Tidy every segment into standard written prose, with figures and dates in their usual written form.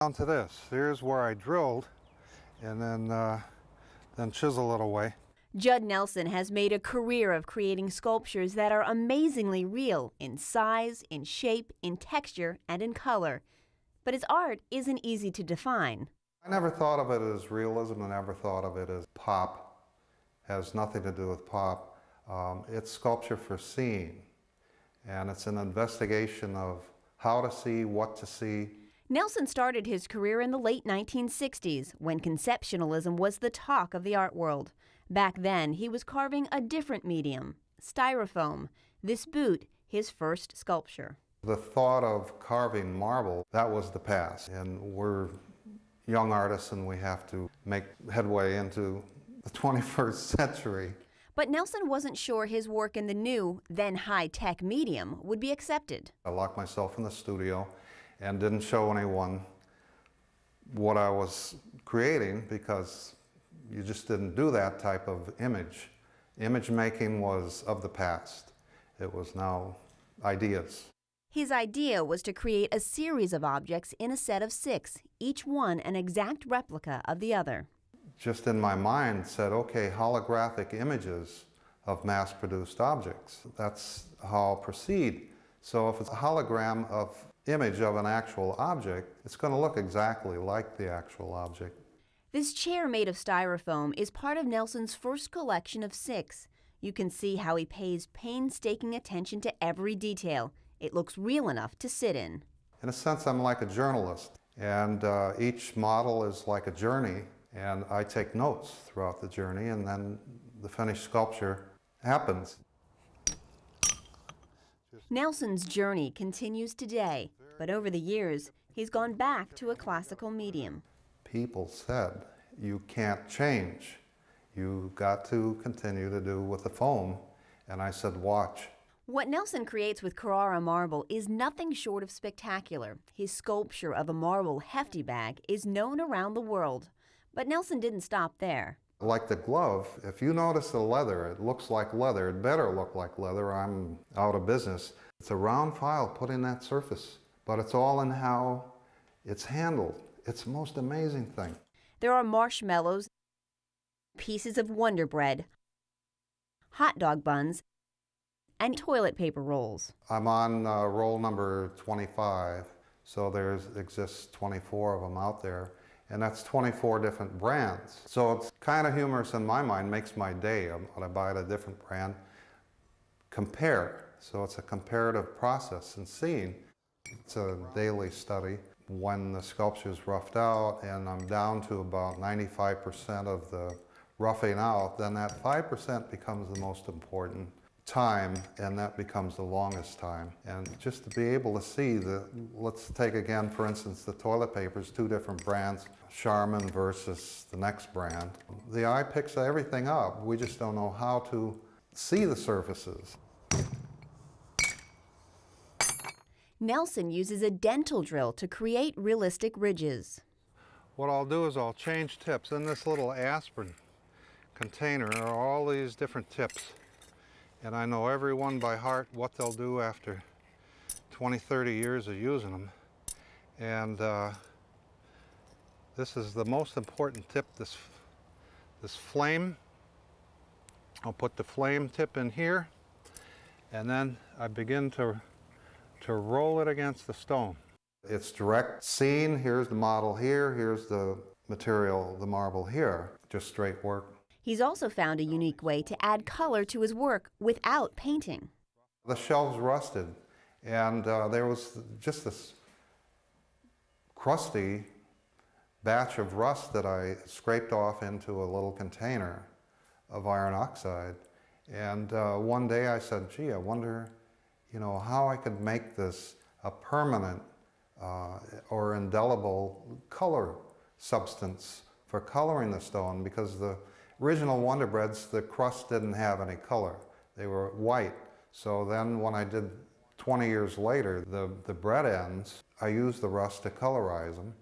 Down to this. Here's where I drilled and then chisel it away. Judd Nelson has made a career of creating sculptures that are amazingly real in size, in shape, in texture, and in color. But his art isn't easy to define. I never thought of it as realism. I never thought of it as pop. It has nothing to do with pop. It's sculpture for seeing, and it's an investigation of how to see, what to see. Nelson started his career in the late 1960s, when conceptualism was the talk of the art world. Back then, he was carving a different medium, styrofoam. This boot, his first sculpture. The thought of carving marble, that was the past, and we're young artists and we have to make headway into the 21st century. But Nelson wasn't sure his work in the new, then high-tech medium would be accepted. I locked myself in the studio and didn't show anyone what I was creating because you just didn't do that type of image. Image making was of the past. It was now ideas. His idea was to create a series of objects in a set of 6, each one an exact replica of the other. Just in my mind said, okay, holographic images of mass-produced objects. That's how I'll proceed. So if it's a hologram of image of an actual object, it's going to look exactly like the actual object. This chair made of styrofoam is part of Nelson's first collection of 6. You can see how he pays painstaking attention to every detail. It looks real enough to sit in. In a sense, I'm like a journalist, and each model is like a journey, and I take notes throughout the journey, and then the finished sculpture happens. Nelson's journey continues today, but over the years, he's gone back to a classical medium. People said, you can't change. You've got to continue to do with the foam. And I said, watch. What Nelson creates with Carrara marble is nothing short of spectacular. His sculpture of a marble hefty bag is known around the world. But Nelson didn't stop there. Like the glove, if you notice the leather, it looks like leather. It better look like leather. I'm out of business. It's a round file put in that surface, but it's all in how it's handled. It's the most amazing thing. There are marshmallows, pieces of Wonder Bread, hot dog buns, and toilet paper rolls. I'm on roll number 25, so there exists 24 of them out there, and that's 24 different brands. So it's kind of humorous in my mind, makes my day when I buy a different brand. Compare. So it's a comparative process in seeing. It's a daily study. When the sculpture is roughed out and I'm down to about 95% of the roughing out, then that 5% becomes the most important time, and that becomes the longest time. And just to be able to see let's take again, for instance, the toilet papers, 2 different brands, Charmin versus the next brand. The eye picks everything up. We just don't know how to see the surfaces. Nelson uses a dental drill to create realistic ridges. What I'll do is I'll change tips. In this little aspirin container are all these different tips. And I know every one by heart, what they'll do after 20, 30 years of using them. And this is the most important tip, this flame. I'll put the flame tip in here, and then I begin to roll it against the stone. It's direct seeing. Here's the model here, here's the material, the marble here, just straight work. He's also found a unique way to add color to his work without painting. The shelves rusted, and there was just this crusty batch of rust that I scraped off into a little container of iron oxide. And one day I said, gee, I wonder, how I could make this a permanent or indelible color substance for coloring the stone, because the original Wonder Breads, the crust didn't have any color. They were white. So then when I did 20 years later, the bread ends, I used the rust to colorize them.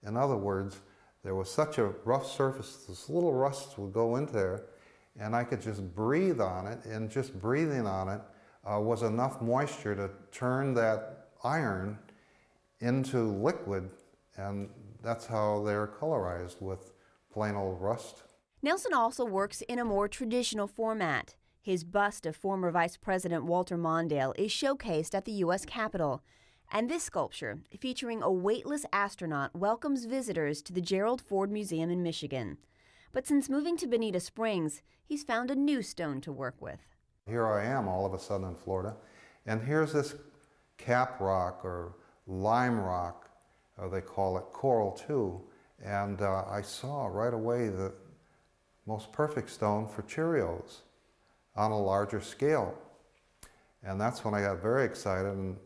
In other words, there was such a rough surface, this little rust would go into there, and I could just breathe on it, and just breathing on it was enough moisture to turn that iron into liquid, and that's how they're colorized, with plain old rust. Nelson also works in a more traditional format. His bust of former Vice President Walter Mondale is showcased at the U.S. Capitol. And this sculpture, featuring a weightless astronaut, welcomes visitors to the Gerald Ford Museum in Michigan. But since moving to Bonita Springs, he's found a new stone to work with. Here I am all of a sudden in Florida, and here's this cap rock or lime rock, or they call it coral too, and I saw right away the most perfect stone for Cheerios on a larger scale. And that's when I got very excited and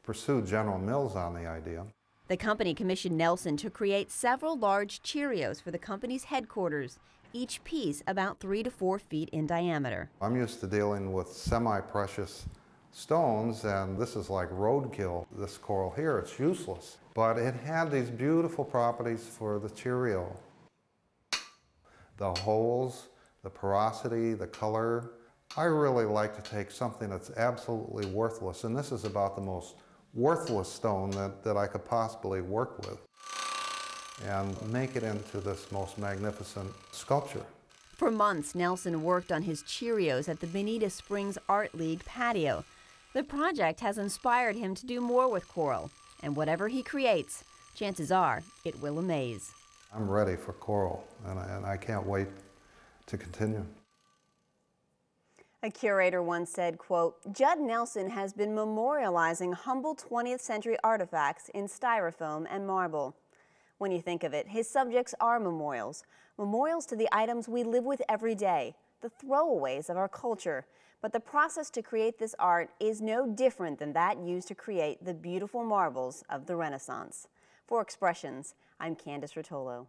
pursued General Mills on the idea. The company commissioned Nelson to create several large Cheerios for the company's headquarters, each piece about 3 to 4 feet in diameter. I'm used to dealing with semi-precious stones, and this is like roadkill. This coral here, it's useless. But it had these beautiful properties for the Cheerio. The holes, the porosity, the color. I really like to take something that's absolutely worthless, and this is about the most worthless stone that I could possibly work with, and make it into this most magnificent sculpture. For months, Nelson worked on his Cheerios at the Bonita Springs Art League patio. The project has inspired him to do more with coral, and whatever he creates, chances are it will amaze. I'm ready for coral, and I can't wait to continue. A curator once said, quote, "Judd Nelson has been memorializing humble 20th century artifacts in styrofoam and marble." When you think of it, his subjects are memorials to the items we live with every day, the throwaways of our culture. But the process to create this art is no different than that used to create the beautiful marbles of the Renaissance. For Expressions, I'm Candace Rotolo.